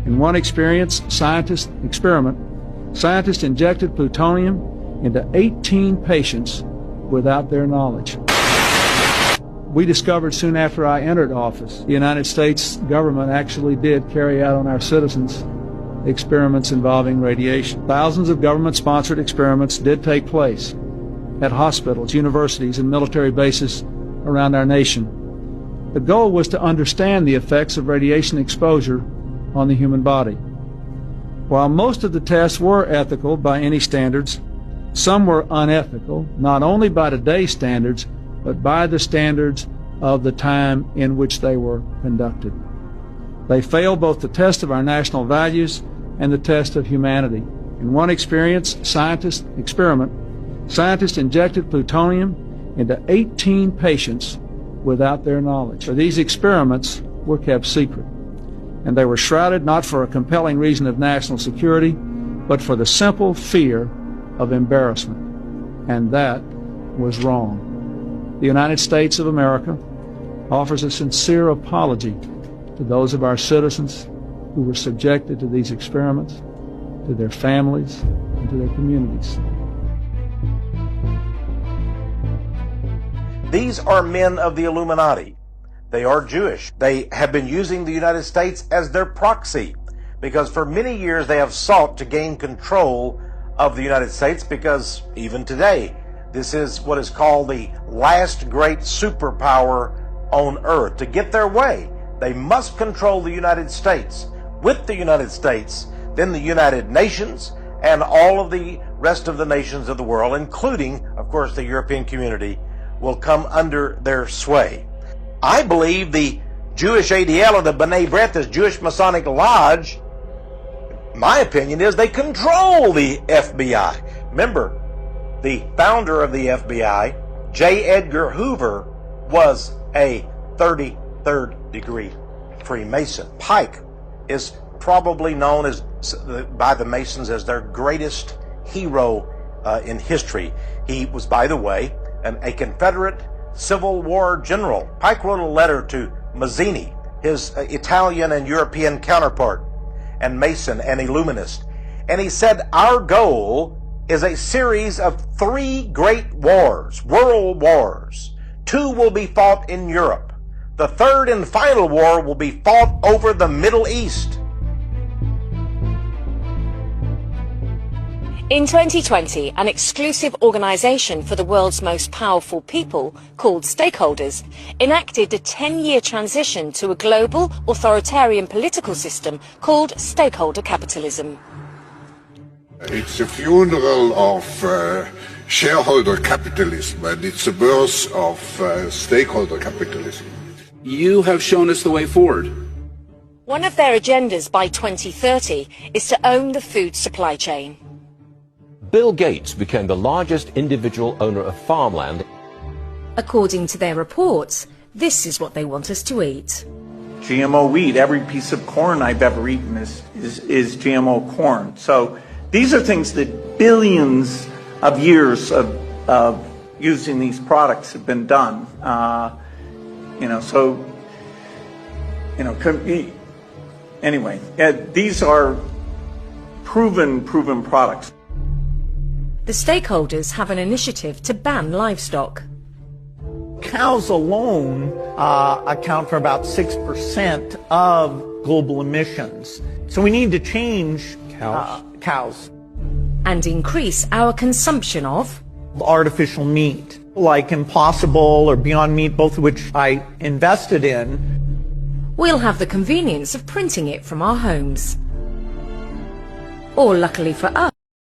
In one experiment, scientists injected plutonium into 18 patients without their knowledge. We discovered soon after I entered office, the United States government actually did carry out on our citizens experiments involving radiation. Thousands of government-sponsored experiments did take place at hospitals, universities, and military bases around our nation. The goal was to understand the effects of radiation exposure on the human body. While most of the tests were ethical by any standards, some were unethical, not only by today's standards, but by the standards of the time in which they were conducted. They failed both the test of our national values and the test of humanity. In one experiment, scientists injected plutonium into 18 patients without their knowledge. These experiments were kept secret, and they were shrouded not for a compelling reason of national security, but for the simple fear of embarrassment, and that was wrong. The United States of America offers a sincere apology to those of our citizens who were subjected to these experiments, to their families, and to their communities. These are men of the Illuminati. They are Jewish. They have been using the United States as their proxy because for many years they have sought to gain control of the United States, because even today, this is what is called the last great superpower on earth. To get their way, they must control the United States. With the United States, then the United Nations and all of the rest of the nations of the world, including, of course, the European community, will come under their sway. I believe the Jewish ADL, or the B'nai B'rith, this Jewish Masonic Lodge, my opinion is they control the FBI. Remember, the founder of the FBI, J. Edgar Hoover, was a 33rd degree Freemason. Pike is probably known as by the Masons as their greatest hero in history. He was, by the way, a Confederate Civil War general. Pike wrote a letter to Mazzini, his Italian and European counterpart, and Mason and Illuminist. And he said, our goal is a series of 3 great wars, world wars. 2 will be fought in Europe. The 3rd and final war will be fought over the Middle East. In 2020, an exclusive organisation for the world's most powerful people, called Stakeholders, enacted a 10-year transition to a global authoritarian political system called stakeholder capitalism. It's a funeral of shareholder capitalism, and it's a birth of stakeholder capitalism. You have shown us the way forward. One of their agendas by 2030 is to own the food supply chain. Bill Gates became the largest individual owner of farmland. According to their reports, this is what they want us to eat. GMO wheat, every piece of corn I've ever eaten is GMO corn. So these are things that billions of years of using these products have been done. Anyway, these are proven products. The stakeholders have an initiative to ban livestock. Cows alone account for about 6% of global emissions. So we need to change cows. And increase our consumption of artificial meat, like Impossible or Beyond Meat, both of which I invested in. We'll have the convenience of printing it from our homes. Or luckily for us,